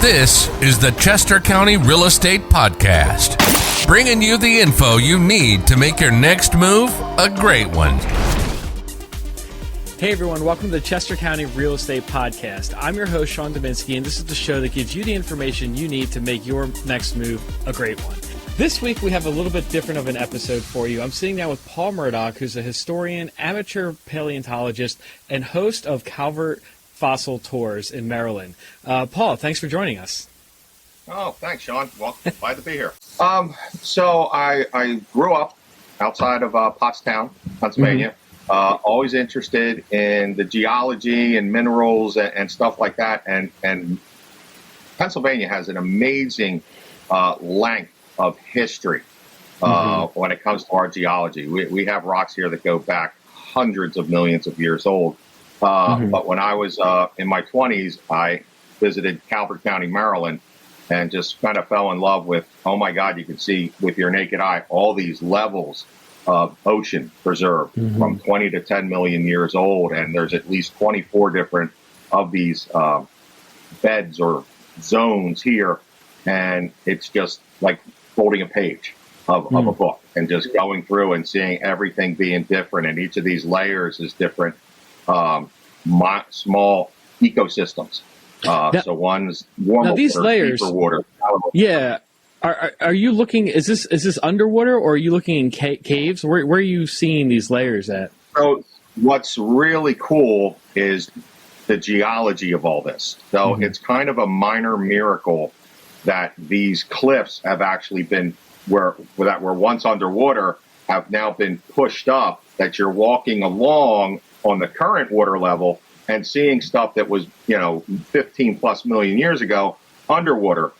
This is the Chester County Real Estate Podcast, bringing you the info you need to make your next move a great one. Hey everyone, welcome to the Chester County Real Estate Podcast. I'm your host, Sean Dominski, and this is the show that gives you the information you need to make your next move a great one. This week we have a little bit different of an episode for you. I'm sitting down with Paul Murdoch, who's a historian, amateur paleontologist, and host of Calvert Fossil Tours in Maryland. Paul, thanks for joining us. Oh, thanks, Sean. Well, glad to be here. So I grew up outside of Pottstown, Pennsylvania. Always interested in the geology and minerals and stuff like that. And Pennsylvania has an amazing length of history when it comes to our geology. We have rocks here that go back hundreds of millions of years old. But when I was in my 20s, I visited Calvert County, Maryland, and just kind of fell in love with, oh my God, you can see with your naked eye all these levels of ocean preserved from 20 to 10 million years old. And there's at least 24 different of these beds or zones here. And it's just like folding a page of a book and just going through and seeing everything being different. And each of these layers is different. Small ecosystems. So one's warmer these water, layers, deeper water. Yeah. Are you looking, is this underwater, or are you looking in caves? Where are you seeing these layers at? So what's really cool is the geology of all this. So it's kind of a minor miracle that these cliffs have actually been that were once underwater have now been pushed up, that you're walking along on the current water level and seeing stuff that was, 15 plus million years ago underwater.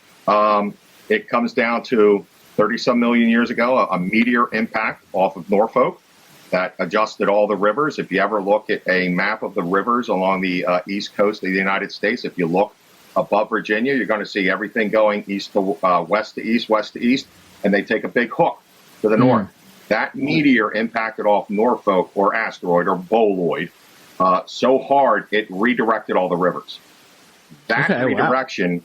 It comes down to 30 some million years ago, a meteor impact off of Norfolk that adjusted all the rivers. If you ever look at a map of the rivers along the east coast of the United States, if you look above Virginia, you're going to see everything going east to west to east, west to east, and they take a big hook to the north. That meteor impacted off Norfolk, or asteroid, or boloid, so hard it redirected all the rivers. That redirection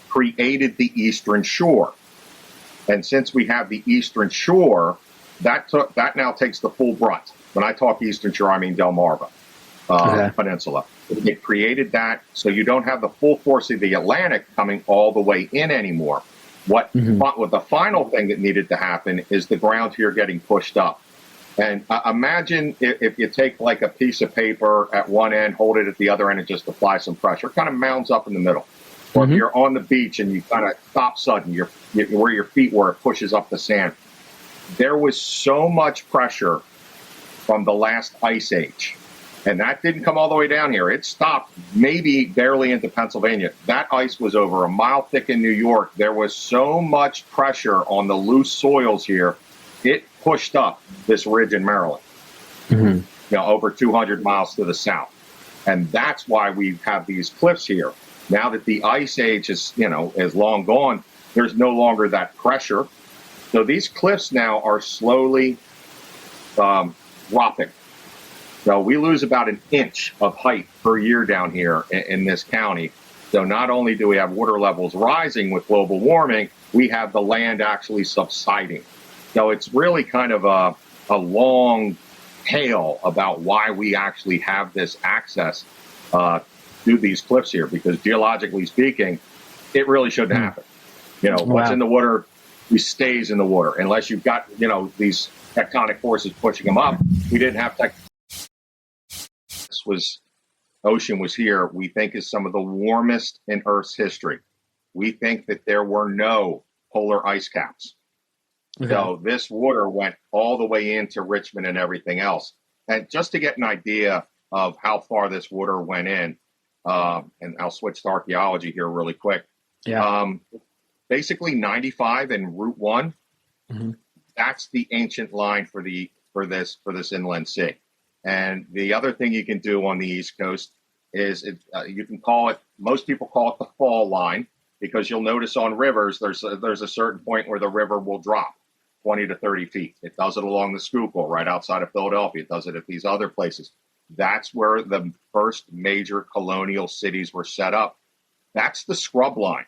created the eastern shore. And since we have the eastern shore, that now takes the full brunt. When I talk eastern shore, I mean Delmarva Peninsula. It created that, so you don't have the full force of the Atlantic coming all the way in anymore. What the final thing that needed to happen is the ground here getting pushed up. And imagine if you take like a piece of paper at one end, hold it at the other end, and just apply some pressure. It kind of mounds up in the middle. Or if you're on the beach and you kind of stop sudden, where your feet were, it pushes up the sand. There was so much pressure from the last ice age. And that didn't come all the way down here. It stopped maybe barely into Pennsylvania. That ice was over a mile thick in New York. There was so much pressure on the loose soils here, it pushed up this ridge in Maryland, over 200 miles to the south. And that's why we have these cliffs here. Now that the ice age is long gone, there's no longer that pressure. So these cliffs now are slowly dropping. So we lose about an inch of height per year down here in this county. So not only do we have water levels rising with global warming, we have the land actually subsiding. So it's really kind of a long tale about why we actually have this access to these cliffs here, because geologically speaking, it really shouldn't happen. What's in the water stays in the water unless you've got, these tectonic forces pushing them up. We didn't have ocean was here, we think is some of the warmest in Earth's history. We think that there were no polar ice caps. So this water went all the way into Richmond and everything else. And just to get an idea of how far this water went in, and I'll switch to archaeology here really quick. Basically 95 and Route 1, that's the ancient line for this inland sea. And the other thing you can do on the East Coast is you can call it, most people call it the fall line, because you'll notice on rivers, there's a certain point where the river will drop 20 to 30 feet. It does it along the Schuylkill right outside of Philadelphia. It does it at these other places. That's where the first major colonial cities were set up. That's the scrub line.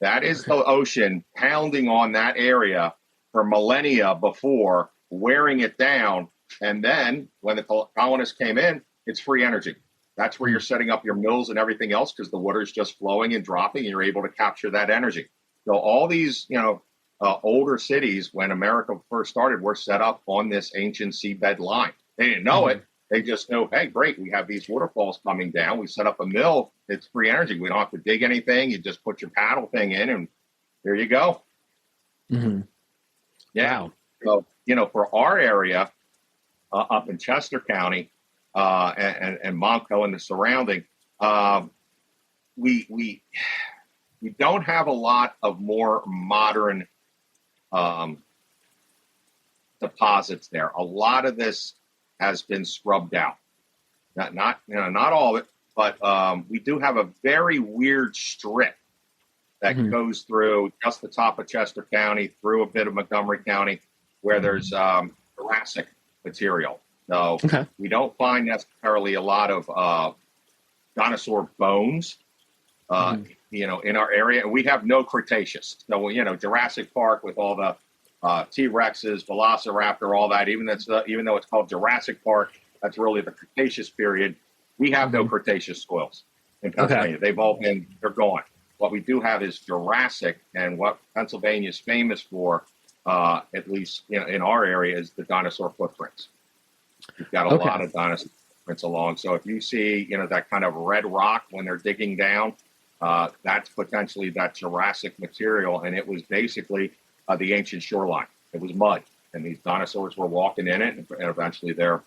That is the ocean pounding on that area for millennia before, wearing it down. And then when the colonists came in, it's free energy. That's where you're setting up your mills and everything else, because the water is just flowing and dropping, and you're able to capture that energy. So all these, older cities, when America first started, were set up on this ancient seabed line. They didn't know it. They just know, hey, great, we have these waterfalls coming down. We set up a mill. It's free energy. We don't have to dig anything. You just put your paddle thing in, and there you go. Mm-hmm. Yeah. Wow. So, for our area up in Chester County and Montco and the surrounding, we don't have a lot of more modern deposits there. A lot of this has been scrubbed out. Not all of it, but we do have a very weird strip that goes through just the top of Chester County, through a bit of Montgomery County, where there's Jurassic material. So we don't find necessarily a lot of dinosaur bones, in our area. And we have no Cretaceous. So, Jurassic Park with all the T-Rexes, Velociraptor, all that, even though it's called Jurassic Park, that's really the Cretaceous period. We have no Cretaceous soils in Pennsylvania. They're gone. What we do have is Jurassic, and what Pennsylvania is famous for, at least in our area, is the dinosaur footprints. We've got a lot of dinosaur footprints along. So if you see, that kind of red rock when they're digging down, that's potentially that Jurassic material, and it was basically the ancient shoreline. It was mud, and these dinosaurs were walking in it, and eventually their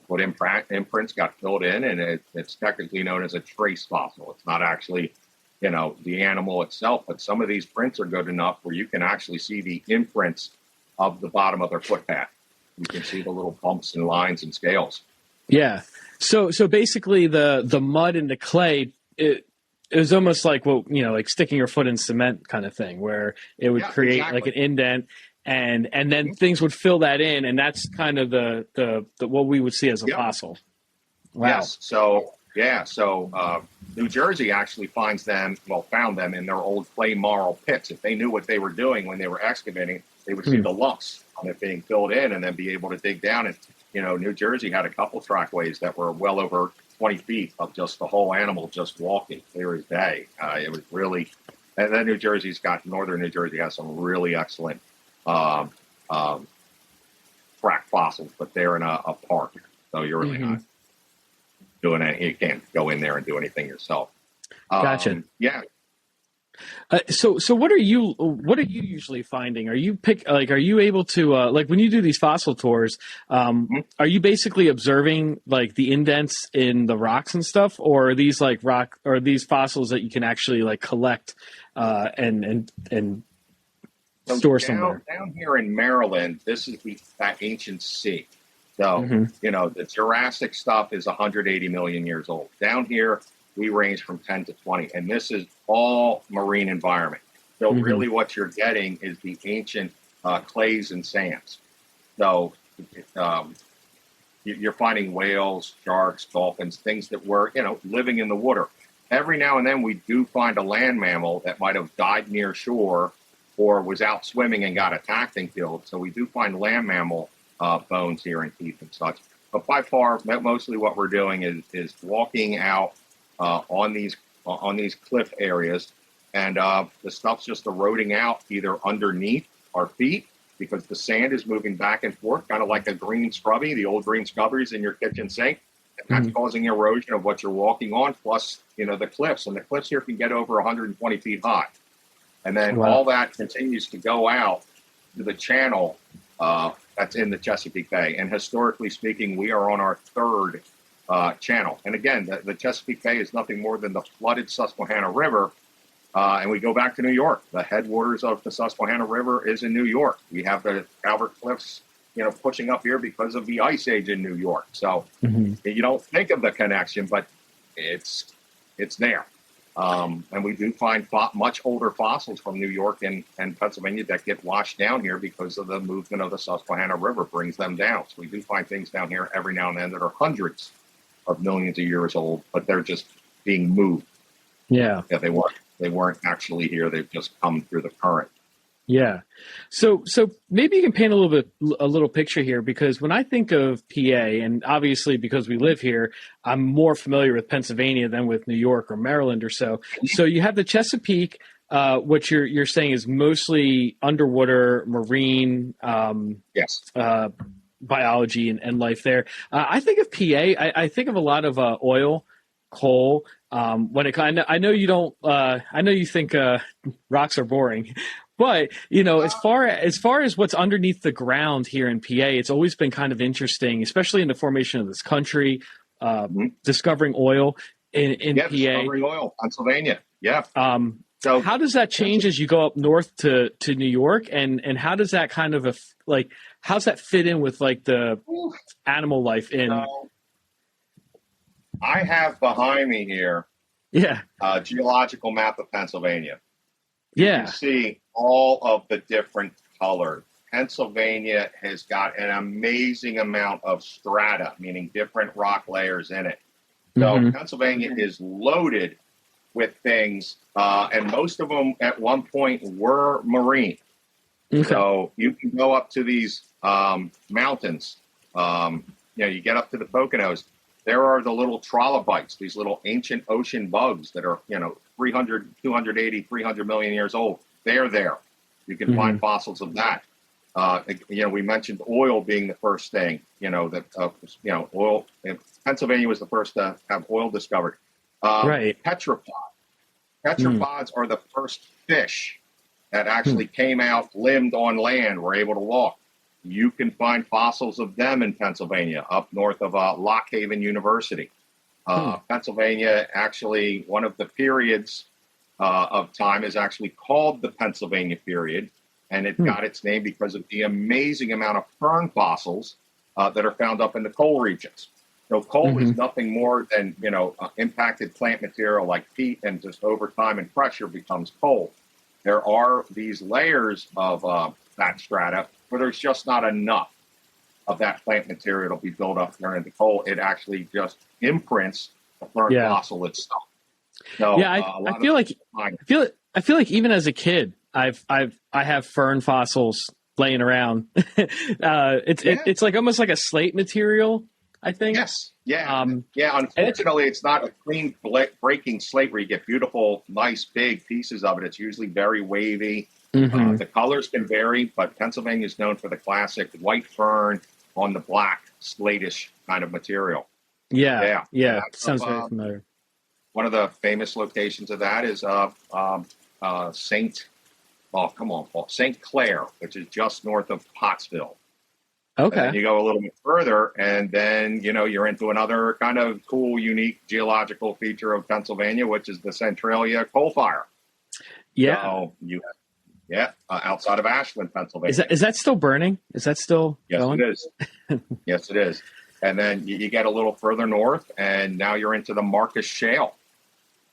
foot imprints got filled in, and it's technically known as a trace fossil. It's not actually, the animal itself, but some of these prints are good enough where you can actually see the imprints of the bottom of their footpad. You can see the little bumps and lines and scales. Yeah. So basically the mud and the clay, it was almost like, like sticking your foot in cement kind of thing, where it would create like an indent, and then things would fill that in, and that's kind of the what we would see as a fossil. Wow. Yes. So New Jersey actually found them in their old clay marl pits. If they knew what they were doing when they were excavating, they would see the lumps on it being filled in, and then be able to dig down. And New Jersey had a couple trackways that were well over 20 feet of just the whole animal just walking clear as day. It was really, and then northern New Jersey has some really excellent track fossils, but they're in a park, so you're really not doing it. You can't go in there and do anything yourself. Gotcha. Yeah. So what are you usually finding? Are you able to when you do these fossil tours, are you basically observing like the indents in the rocks and stuff, or are these these fossils that you can actually collect and store somewhere? Down here in Maryland, this is that ancient sea. So the Jurassic stuff is 180 million years old. Down here, we range from 10 to 20, and this is all marine environment. So really what you're getting is the ancient clays and sands. So you're finding whales, sharks, dolphins, things that were, living in the water. Every now and then we do find a land mammal that might have died near shore or was out swimming and got attacked and killed. So we do find land mammal bones here and teeth and such. But by far, mostly what we're doing is walking out on these cliff areas, and the stuff's just eroding out either underneath our feet because the sand is moving back and forth, kind of like a green scrubby, the old green scrubbies in your kitchen sink. And that's causing erosion of what you're walking on, plus the cliffs. And the cliffs here can get over 120 feet high. And then all that continues to go out to the channel that's in the Chesapeake Bay. And historically speaking, we are on our third channel. And again, the Chesapeake Bay is nothing more than the flooded Susquehanna River. And we go back to New York. The headwaters of the Susquehanna River is in New York. We have the Calvert Cliffs, pushing up here because of the Ice Age in New York. So you don't think of the connection, but it's there. And we do find much older fossils from New York and Pennsylvania that get washed down here because of the movement of the Susquehanna River brings them down. So we do find things down here every now and then that are hundreds of millions of years old, but they're just being moved Yeah. Yeah, they weren't actually here. They've just come through the current. Yeah. So maybe you can paint a little picture here, because when I think of PA, and obviously because we live here, I'm more familiar with Pennsylvania than with New York or Maryland or so. So you have the Chesapeake, what you're saying is mostly underwater marine Yes. biology and life there. I think of PA. I think of a lot of oil, coal. I know you don't. I know you think rocks are boring, but as far as what's underneath the ground here in PA, it's always been kind of interesting, especially in the formation of this country, discovering oil in PA. Discovering oil, Pennsylvania. Yeah. So how does that change as you go up north to New York, and how does that kind of how's that fit in with like the animal life in? I have behind me here, a geological map of Pennsylvania. You can see all of the different colors. Pennsylvania has got an amazing amount of strata, meaning different rock layers in it. So Pennsylvania is loaded with things, and most of them at one point were marine. Okay. So you can go up to these mountains. You get up to the Poconos. There are the little trilobites, these little ancient ocean bugs that are, 300, 280, 300 million years old. They're there. You can find fossils of that. We mentioned oil being the first thing, oil. Pennsylvania was the first to have oil discovered. Right. Petropods. Petropods are the first fish that actually came out limbed on land, were able to walk. You can find fossils of them in Pennsylvania, up north of Lock Haven University. Pennsylvania, actually, one of the periods of time is actually called the Pennsylvania period, and it got its name because of the amazing amount of fern fossils that are found up in the coal regions. So coal is nothing more than, impacted plant material like peat, and just over time and pressure becomes coal. There are these layers of that strata where there's just not enough of that plant material to be built up there in the coal. It actually just imprints the fern fossil itself. So, I feel like even as a kid, I have fern fossils laying around. It's like almost like a slate material, I think. Yes. Yeah. Unfortunately, it's not a clean breaking slate where you get beautiful, nice, big pieces of it. It's usually very wavy. The colors can vary, but Pennsylvania is known for the classic white fern on the black, slatish kind of material. Yeah. Sounds very familiar. One of the famous locations of that is St. Clair, which is just north of Pottsville. Okay. And then you go a little bit further, and then, you're into another kind of cool, unique geological feature of Pennsylvania, which is the Centralia coal fire. Yeah. So outside of Ashland, Pennsylvania. Is that still burning? Is that still going? Yes, it is. Yes, it is. And then you get a little further north, and now you're into the Marcus Shale.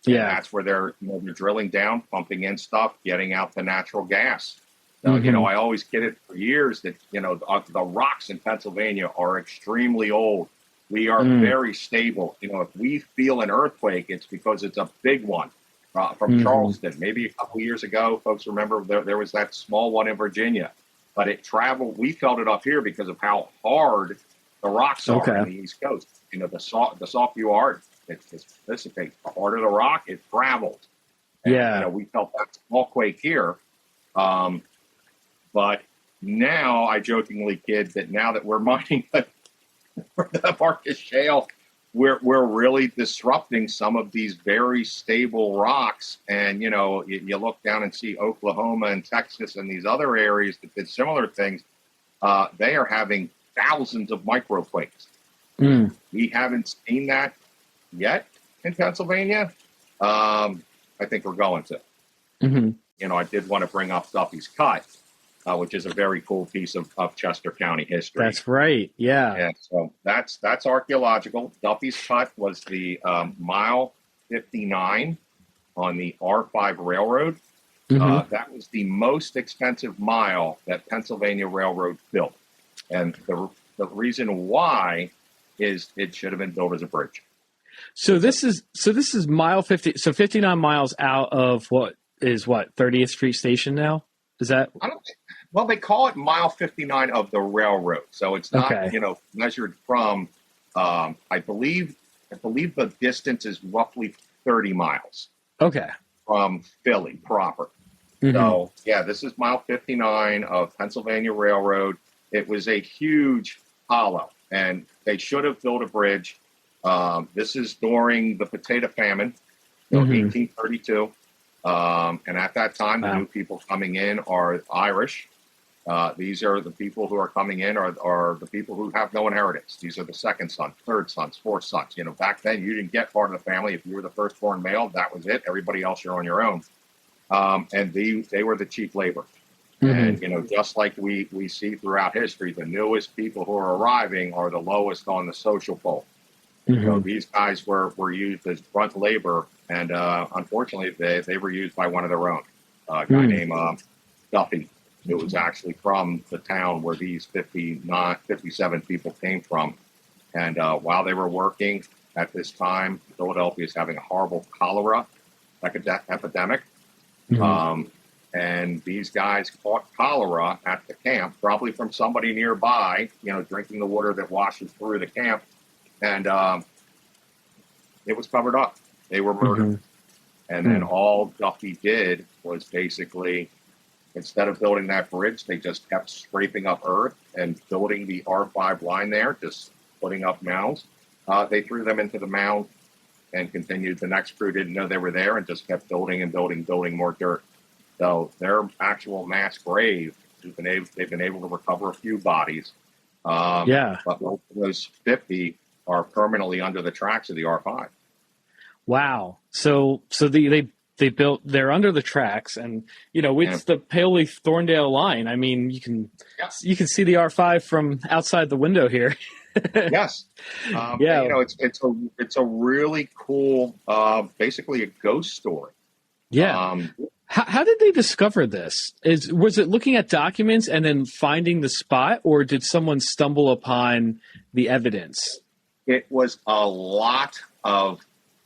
And that's where they're drilling down, pumping in stuff, getting out the natural gas. So, I always get it for years that, the rocks in Pennsylvania are extremely old. We are very stable. If we feel an earthquake, it's because it's a big one from Charleston. Maybe a couple years ago, folks remember there was that small one in Virginia. But it traveled. We felt it up here because of how hard the rocks are on the East Coast. The soft you are, it dissipates. The harder the rock, it travels. And, we felt that small quake here. But now I jokingly kid that now that we're mining the Marcus Shale, we're really disrupting some of these very stable rocks. And, you look down and see Oklahoma and Texas and these other areas that did similar things. They are having thousands of microquakes. We haven't seen that yet in Pennsylvania. I think we're going to. I did want to bring up Duffy's Cut, which is a very cool piece of Chester County history. That's right. Yeah. So that's archaeological. Duffy's Cut was the mile 59 on the R5 Railroad. That was the most expensive mile that Pennsylvania Railroad built. And the reason why is it should have been built as a bridge. So this is mile 50. So 59 miles out of what 30th Street Station now? Is that? I don't. Well, they call it mile 59 of the railroad, so it's not Okay. measured from. I believe the distance is roughly 30 miles. Okay. From Philly proper. Mm-hmm. So yeah, this is mile 59 of Pennsylvania Railroad. It was a huge hollow, and they should have built a bridge. This is during the potato famine, 1832. And at that time, the new people coming in are Irish. These are the people who are coming in are the people who have no inheritance. These are the second sons, third sons, fourth sons. Back then you didn't get part of the family. If you were the firstborn male, that was it. Everybody else, you're on your own. And they were the cheap labor. Mm-hmm. And, just like we see throughout history, the newest people who are arriving are the lowest on the social pole. Mm-hmm. So these guys were used as front labor. And unfortunately, they were used by one of their own, a guy named Duffy. It was actually from the town where these 57 people came from. And while they were working at this time, Philadelphia is having a horrible cholera epidemic. Mm-hmm. And these guys caught cholera at the camp, probably from somebody nearby, drinking the water that washes through the camp. And it was covered up. They were murdered. Mm-hmm. And then all Duffy did was basically, instead of building that bridge, they just kept scraping up earth and building the R5 line there, just putting up mounds. They threw them into the mound and continued. The next crew didn't know they were there and just kept building and building more dirt. So their actual mass grave, they've been able to recover a few bodies. But those 50 are permanently under the tracks of the R5. Wow. So they're under the tracks, and it's the Paoli Thorndale line. I mean, you can see the R5 from outside the window here. Yes. It's a really cool, basically a ghost story. Yeah. How did they discover this? Was it looking at documents and then finding the spot, or did someone stumble upon the evidence? It was a lot of.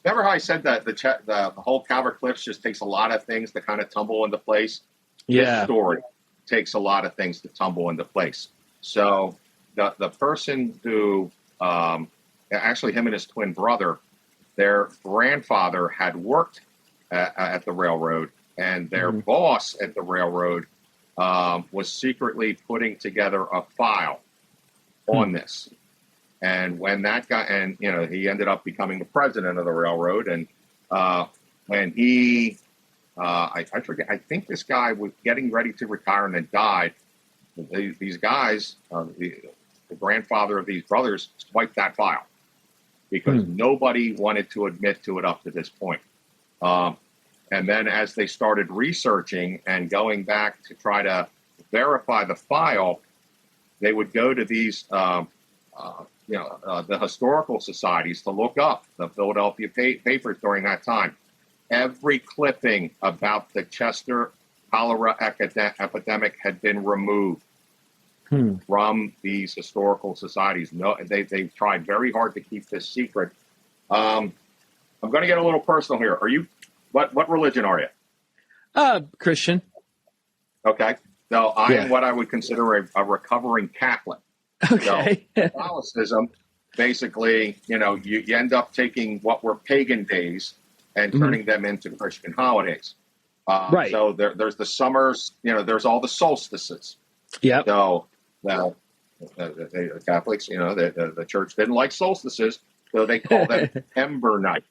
Remember how I said that the whole Calvert Cliffs just takes a lot of things to kind of tumble into place? Yeah. This story takes a lot of things to tumble into place. So the person who, actually him and his twin brother, their grandfather had worked at the railroad, and their boss at the railroad was secretly putting together a file on this. And when that guy, and he ended up becoming the president of the railroad. And when he, I forget, I think this guy was getting ready to retire and then died. These guys, the grandfather of these brothers, wiped that file because nobody wanted to admit to it up to this point. And then as they started researching and going back to try to verify the file, they would go to these. The historical societies to look up the Philadelphia papers during that time. Every clipping about the Chester cholera epidemic had been removed from these historical societies. No, they tried very hard to keep this secret. I'm going to get a little personal here. Are you? What religion are you? Christian. Okay, so I am what I would consider a recovering Catholic. Okay. So Catholicism, basically, you end up taking what were pagan days and turning them into Christian holidays. Right. So there's the summers, there's all the solstices. Yeah. So the Catholics, the church didn't like solstices, so they call them Ember Night.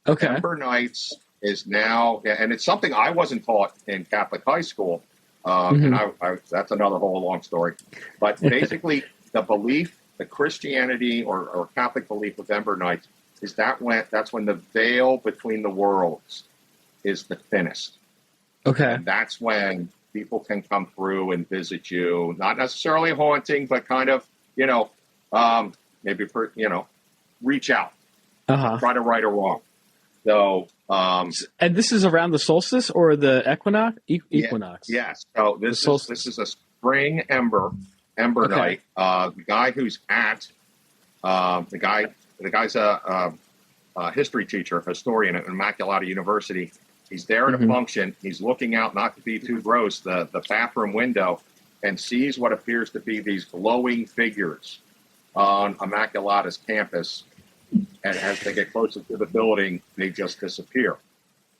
Okay. Ember Nights is now, and it's something I wasn't taught in Catholic high school. And I that's another whole long story. But basically, the belief, the Christianity or Catholic belief of Ember Nights is that's when the veil between the worlds is the thinnest. Okay. And that's when people can come through and visit you, not necessarily haunting, but kind of, maybe, reach out, try to right or wrong. So, and this is around the solstice or the equinox? Yes. So this is a spring ember night. The guy who's at the guy's history teacher, historian at Immaculata University. He's there at a function. He's looking out, not to be too gross, the bathroom window, and sees what appears to be these glowing figures on Immaculata's campus. And as they get closer to the building, they just disappear.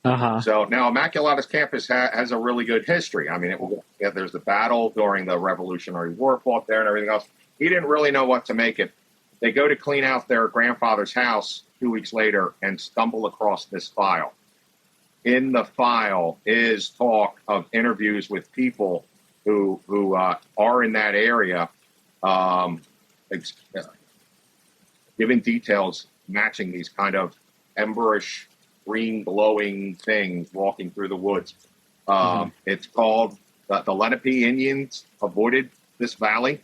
So now Immaculata's campus has a really good history. I mean, there's the battle during the Revolutionary War fought there and everything else. He didn't really know what to make it. They go to clean out their grandfather's house 2 weeks later and stumble across this file. In the file is talk of interviews with people who are in that area, giving details matching these kind of emberish, green glowing things walking through the woods. It's called the Lenape Indians avoided this valley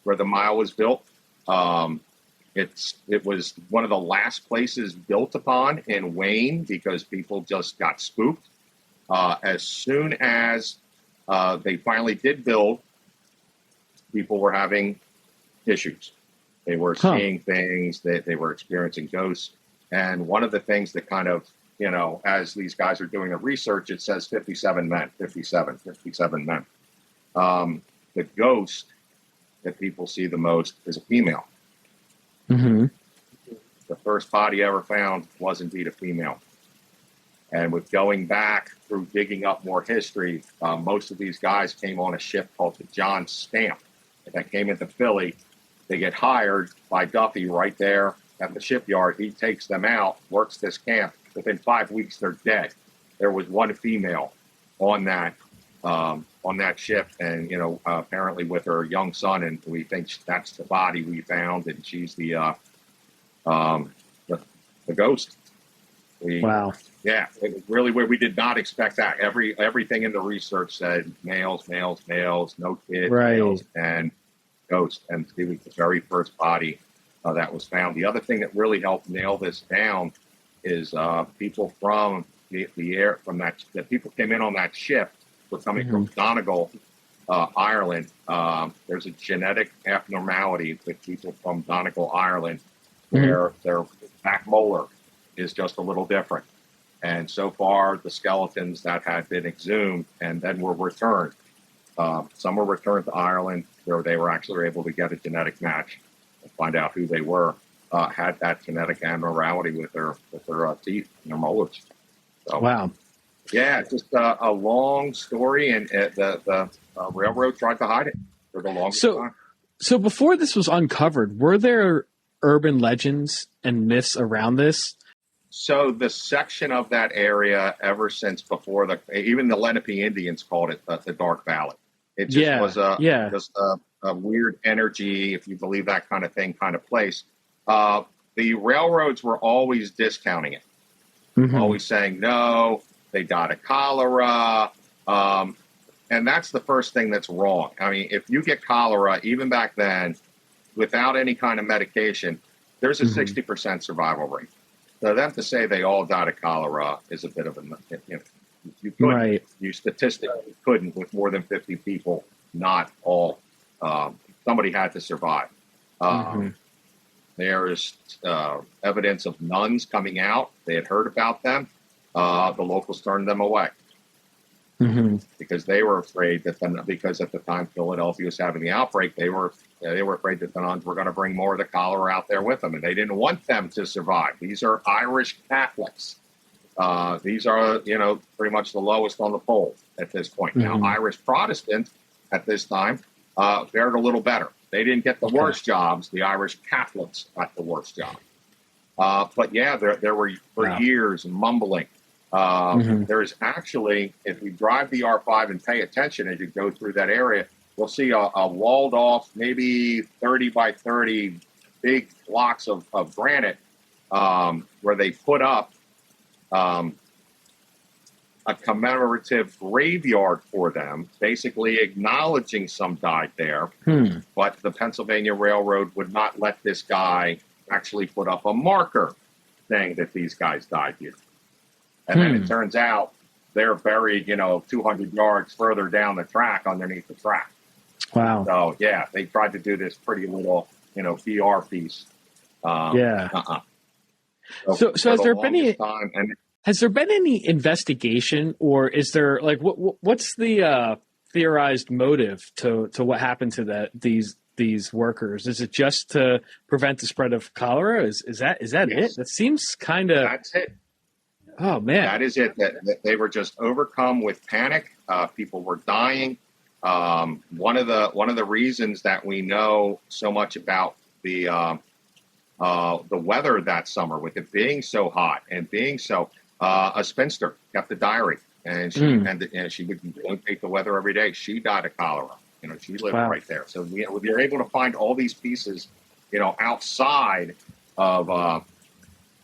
where the mile was built. It was one of the last places built upon in Wayne because people just got spooked. As soon as they finally did build, people were having issues. They were seeing things, they were experiencing ghosts. And one of the things that kind of, as these guys are doing the research, it says 57 men, 57 men. The ghost that people see the most is a female. The first body ever found was indeed a female. And with going back through digging up more history, most of these guys came on a ship called the John Stamp that came into Philly. They get hired by Duffy right there at the shipyard. He takes them out, works this camp. Within 5 weeks, they're dead. There was one female on that ship, and apparently with her young son, and we think that's the body we found, and she's the ghost. Wow. Yeah, it was really weird. We did not expect that. Everything in the research said males, no kids, males, and ghost. And it was the very first body that was found. The other thing that really helped nail this down is people from the air from that people came in on that ship were coming from Donegal, Ireland. There's a genetic abnormality with people from Donegal, Ireland, where their back molar is just a little different. And so far, the skeletons that had been exhumed and then were returned, some were returned to Ireland, where they were actually able to get a genetic match and find out who they were, had that genetic abnormality with their teeth and their molars. So, wow. Yeah, it's just a long story, and the railroad tried to hide it for the longest time. So before this was uncovered, were there urban legends and myths around this? So the section of that area, ever since before even the Lenape Indians called it the Dark Valley. It just was a weird energy, if you believe that kind of thing, kind of place. The railroads were always discounting it, always saying, no, they died of cholera. And that's the first thing that's wrong. I mean, if you get cholera, even back then, without any kind of medication, there's a 60% survival rate. So them to say they all died of cholera is a bit of you couldn't, you statistically couldn't with more than 50 people, not all. Somebody had to survive. There's evidence of nuns coming out. They had heard about them. The locals turned them away because they were afraid because at the time Philadelphia was having the outbreak, they were afraid that the nuns were going to bring more of the cholera out there with them, and they didn't want them to survive. These are Irish Catholics. These are, pretty much the lowest on the poll at this point. Now, Irish Protestants at this time fared a little better. They didn't get the worst jobs. The Irish Catholics got the worst job. But yeah, there were for years mumbling. There's actually, if you drive the R5 and pay attention as you go through that area, you'll see a walled off, maybe 30 by 30 big blocks of granite where they put up a commemorative graveyard for them, basically acknowledging some died there. But the Pennsylvania Railroad would not let this guy actually put up a marker saying that these guys died here. And then it turns out they're buried, 200 yards further down the track underneath the track. Wow. So, yeah, they tried to do this pretty little, PR piece. So for has the there been longest time, and has there been any investigation, or is there like what's the theorized motive to what happened to these workers? Is it just to prevent the spread of cholera? Is that yes, it? That seems kind of. that's it. Oh man. That is it. That they were just overcome with panic. People were dying. One of the reasons that we know so much about the weather that summer, with it being so hot and being so, a spinster kept a diary, and she would notate the weather every day. She died of cholera. She lived right there. So we were able to find all these pieces, outside of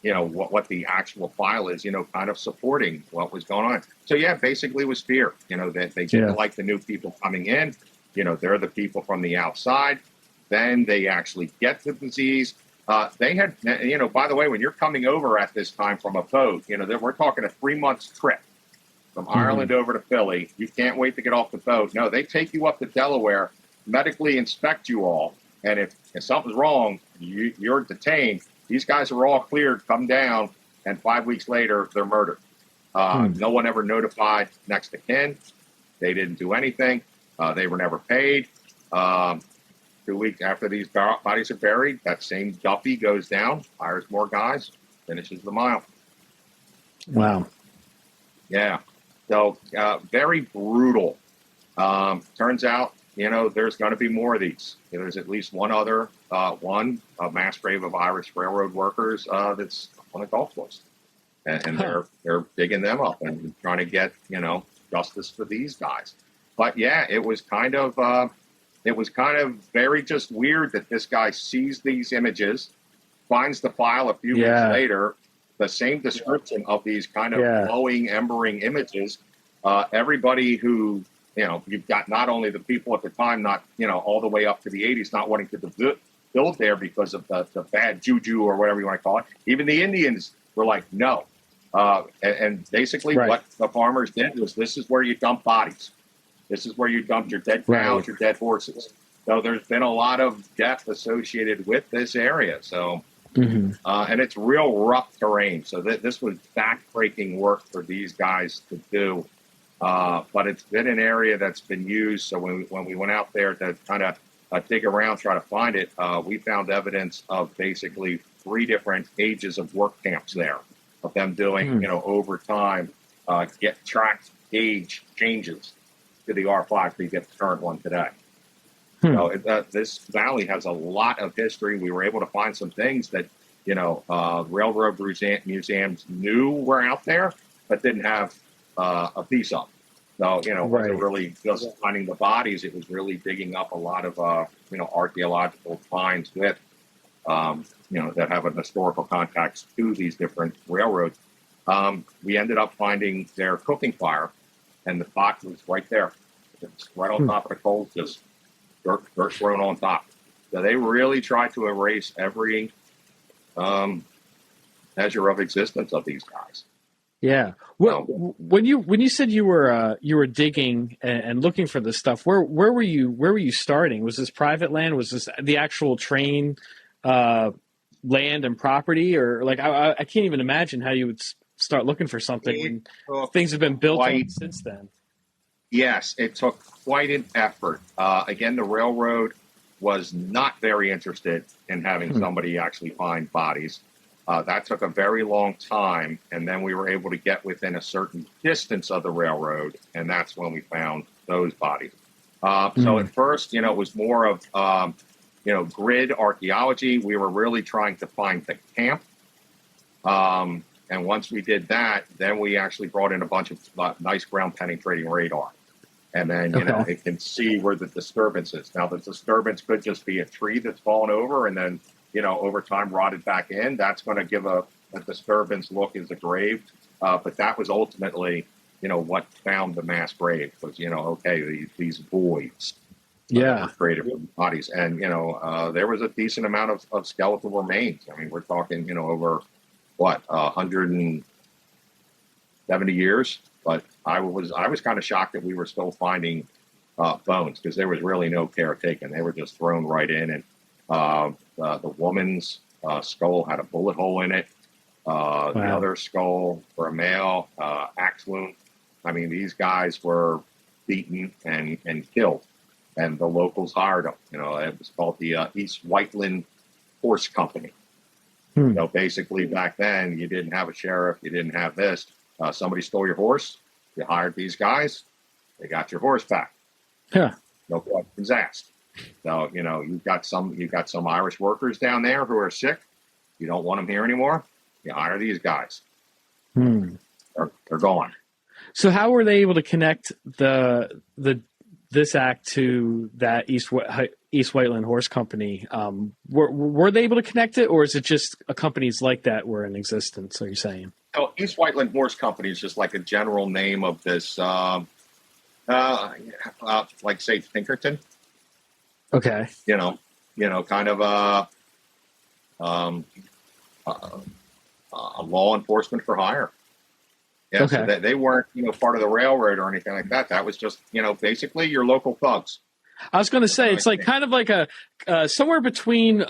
what the actual file is, kind of supporting what was going on. So yeah, basically it was fear, that they didn't like the new people coming in. They're the people from the outside. Then they actually get the disease. They had, by the way, when you're coming over at this time from a boat, we're talking a 3-month trip from Ireland over to Philly. You can't wait to get off the boat. No, they take you up to Delaware, medically inspect you all. And if something's wrong, you're detained. These guys are all cleared, come down, and 5 weeks later, they're murdered. No one ever notified next to kin. They didn't do anything. They were never paid. 2 weeks after these bodies are buried, that same Duffy goes down, hires more guys, finishes the mile. Wow. Yeah. So very brutal. Turns out, there's going to be more of these. There's at least one other a mass grave of Irish railroad workers that's on a golf course, and they're digging them up and trying to get justice for these guys. But yeah, it was kind of very just weird that this guy sees these images, finds the file a few weeks later, the same description of these kind of glowing, embering images. Everybody who, you've got not only the people at the time, not, all the way up to the 80s, not wanting to build there because of the bad juju or whatever you want to call it. Even the Indians were like, no. And basically what the farmers did was, this is where you dump bodies. This is where you dump your dead cows, your dead horses. So there's been a lot of death associated with this area. So, and it's real rough terrain. So this was backbreaking work for these guys to do. But it's been an area that's been used. So when we went out there to kind of dig around, try to find it, we found evidence of basically 3 different ages of work camps there, of them doing, over time, get tracked age changes to the R5 to get the current one today. So this valley has a lot of history. We were able to find some things that, railroad museums knew were out there, but didn't have a piece of. So, it wasn't really just finding the bodies. It was really digging up a lot of, archaeological finds with, that have a historical context to these different railroads. We ended up finding their cooking fire, and the pot was right there. It's right on top of the coals, just dirt thrown on top. So they really tried to erase every measure of existence of these guys. Yeah. Well, when you said you were digging and looking for this stuff, where were you starting? Was this private land? Was this the actual train land and property, or like I can't even imagine how you would start looking for something when things have been built on since then. Yes, it took quite an effort. Again, the railroad was not very interested in having somebody actually find bodies. That took a very long time, and then we were able to get within a certain distance of the railroad, and that's when we found those bodies. So at first, it was more of, grid archaeology. We were really trying to find the camp. And once we did that, then we actually brought in a bunch of nice ground penetrating radar. And then, it can see where the disturbance is. Now, the disturbance could just be a tree that's fallen over and then, over time rotted back in. That's going to give a disturbance look as a grave. But that was ultimately, what found the mass grave was, these voids. Created from bodies. And, there was a decent amount of skeletal remains. I mean, we're talking, over, 170 years? But I was kind of shocked that we were still finding bones, because there was really no care taken. They were just thrown right in. And the woman's skull had a bullet hole in it. The other skull for a male, axe wound. I mean, these guys were beaten and killed, and the locals hired them. It was called the East Whiteland Horse Company. So basically, back then, you didn't have a sheriff, you didn't have this. Somebody stole your horse, you hired these guys, they got your horse back. Yeah. No questions asked. So you've got some Irish workers down there who are sick. You don't want them here anymore. You hire these guys. They're gone. So how were they able to connect this act to that East Whiteland Horse Company? Were they able to connect it, or is it just companies like that were in existence? Are you saying? Oh, East Whiteland Horse Company is just like a general name of this, like say Pinkerton. Okay. Kind of a law enforcement for hire. Yeah, okay. So they weren't, part of the railroad or anything like that. That was just, basically your local thugs. I was going to say, it's like kind of like a somewhere between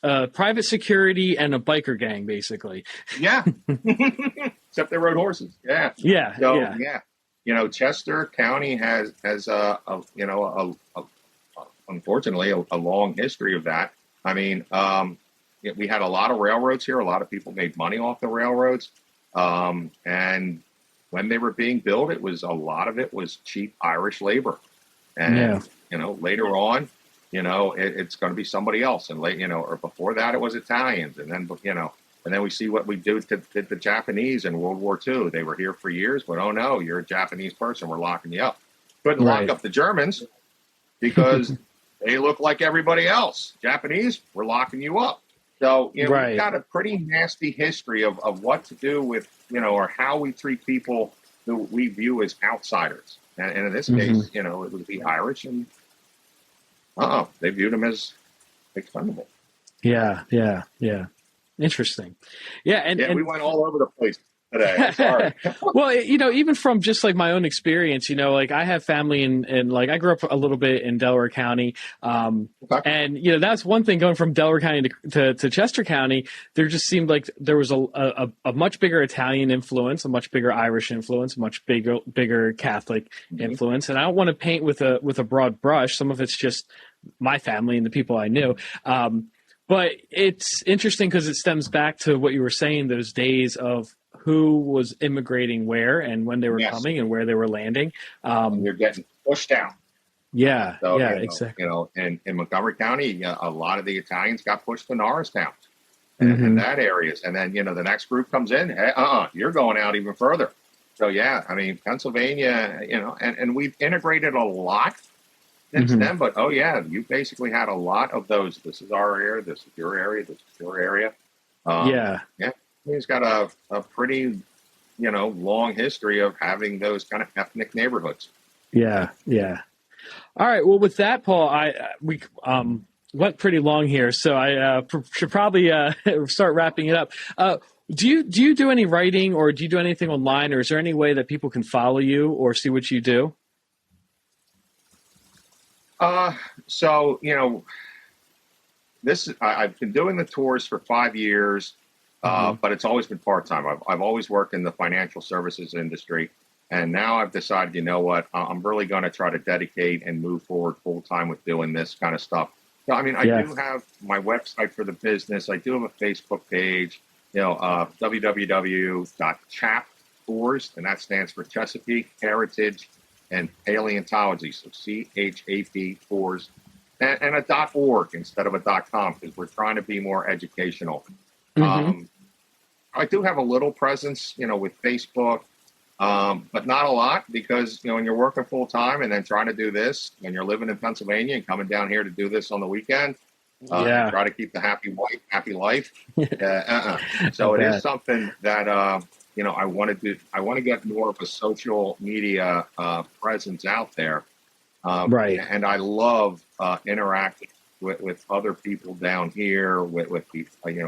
private security and a biker gang, basically. Yeah. Except they rode horses. Yeah. Yeah. So, yeah. Chester County has unfortunately a long history of that. I mean, we had a lot of railroads here. A lot of people made money off the railroads. And when they were being built, a lot of it was cheap Irish labor. And, later on, it's going to be somebody else. And or before that, it was Italians. And then, and then we see what we did to the Japanese in World War II. They were here for years, but oh no, you're a Japanese person. We're locking you up. Couldn't lock up the Germans because they look like everybody else. Japanese, we're locking you up. So, we've got a pretty nasty history of what to do with, or how we treat people who we view as outsiders. And in this case, it would be Irish, and they viewed them as expendable. Yeah. Interesting. Yeah. And we went all over the place today. Sorry. Well, even from just like my own experience, like I have family in like I grew up a little bit in Delaware County. And, that's one thing going from Delaware County to Chester County. There just seemed like there was a much bigger Italian influence, a much bigger Irish influence, a much bigger Catholic influence. And I don't want to paint with a broad brush. Some of it's just my family and the people I knew. But it's interesting because it stems back to what you were saying, those days of who was immigrating where and when they were coming and where they were landing. You're getting pushed out. Yeah, so, exactly. In Montgomery County, a lot of the Italians got pushed to Norristown and that areas. And then, the next group comes in, you're going out even further. So, Pennsylvania, and we've integrated a lot since then. But, you basically had a lot of those. This is our area. This is your area. This is your area. He's got a pretty, long history of having those kind of ethnic neighborhoods. Yeah. All right. Well, with that, Paul, we went pretty long here, so I should probably start wrapping it up. Do you do any writing, or do you do anything online, or is there any way that people can follow you or see what you do? So I've been doing the tours for 5 years. But it's always been part-time. I've always worked in the financial services industry. And now I've decided, you know what, I'm really going to try to dedicate and move forward full-time with doing this kind of stuff. So, I mean, I do have my website for the business. I do have a Facebook page, www.chap.tours, and that stands for Chesapeake Heritage and Paleontology. So CHAP tours, and a .org instead of a .com, because we're trying to be more educational. I do have a little presence, with Facebook, but not a lot, because, when you're working full time and then trying to do this, when you're living in Pennsylvania and coming down here to do this on the weekend, try to keep the happy wife, happy life. So it is something that, I want to do. I want to get more of a social media presence out there. And I love interacting with other people down here, with the,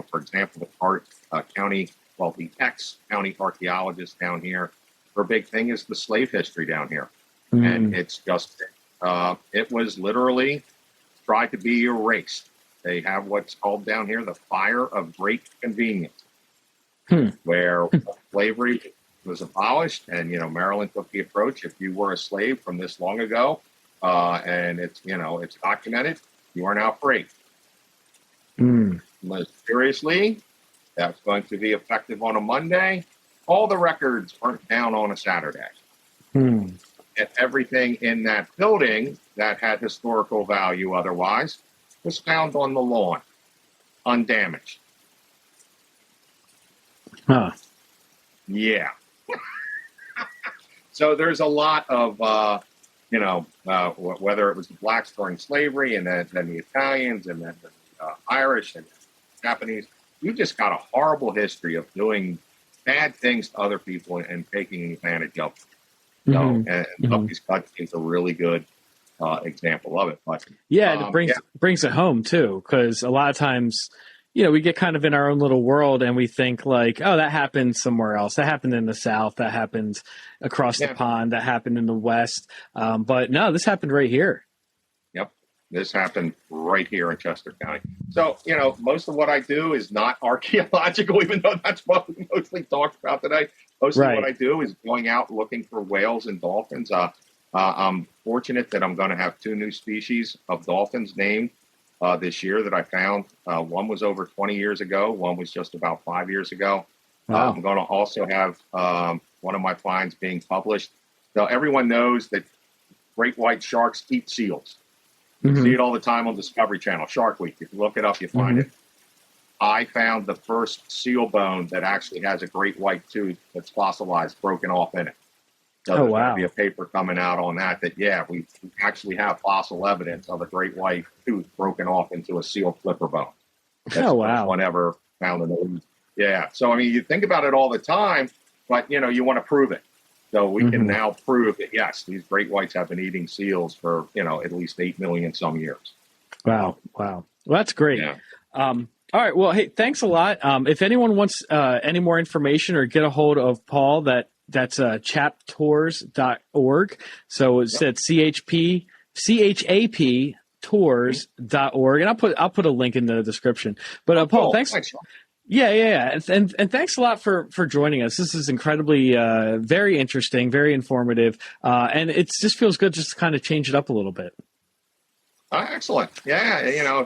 for example, the the ex-county archaeologists down here. Their big thing is the slave history down here. And it's just, it was literally tried to be erased. They have what's called down here the fire of great convenience. where slavery was abolished, and Maryland took the approach: if you were a slave from this long ago, and it's documented, you are now free. Mysteriously, that's going to be effective on a Monday. All the records burnt down on a Saturday. And everything in that building that had historical value otherwise was found on the lawn, undamaged. Huh. Yeah. So there's a lot of, whether it was the blacks during slavery, and then the Italians, and then the Irish and Japanese. You just got a horrible history of doing bad things to other people and taking advantage of them. And Duffy's Cut is a really good example of it. But and it brings it home too, because a lot of times, we get kind of in our own little world and we think like, oh, that happened somewhere else. That happened in the South. That happened across the pond. That happened in the West. But no, this happened right here. Yep. This happened right here in Chester County. So, most of what I do is not archaeological, even though that's what we mostly talked about today. Most of what I do is going out looking for whales and dolphins. I'm fortunate that I'm going to have 2 new species of dolphins named this year that I found. One was over 20 years ago. One was just about 5 years ago. Wow. I'm going to also have one of my finds being published. So everyone knows that great white sharks eat seals. You see it all the time on Discovery Channel, Shark Week. If you look it up, you find it. I found the first seal bone that actually has a great white tooth that's fossilized, broken off in it. So there's going to be a paper coming out on that, we actually have fossil evidence of a great white tooth broken off into a seal flipper bone. That's the first one ever found in the leaves. Yeah. So, you think about it all the time, but, you want to prove it. So we can now prove that, yes, these great whites have been eating seals for, at least 8 million some years. Wow. Well, that's great. Yeah. All right. Well, hey, thanks a lot. If anyone wants any more information or get a hold of Paul, that's chaptours.org. So it's at CHAP tours.org. And I'll put a link in the description. But Paul, thanks. Yeah. And thanks a lot for joining us. This is incredibly, very interesting, very informative. And it just feels good just to kind of change it up a little bit. Excellent. Yeah.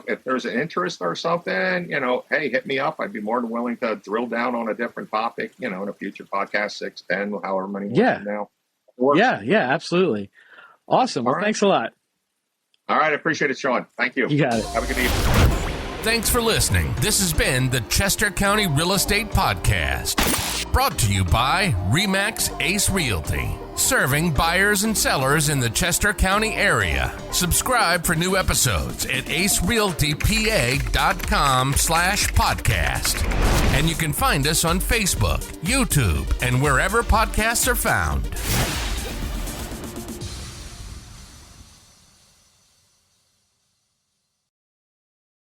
If there's an interest or something, hey, hit me up. I'd be more than willing to drill down on a different topic, in a future podcast, 6, 10, however many from now. Yeah, absolutely. Awesome. Well, thanks a lot. All right. I appreciate it, Sean. Thank you. You got it. Have a good evening. Thanks for listening. This has been the Chester County Real Estate Podcast, brought to you by RE/MAX Ace Realty, serving buyers and sellers in the Chester County area. Subscribe for new episodes at acerealtypa.com/podcast. And you can find us on Facebook, YouTube, and wherever podcasts are found.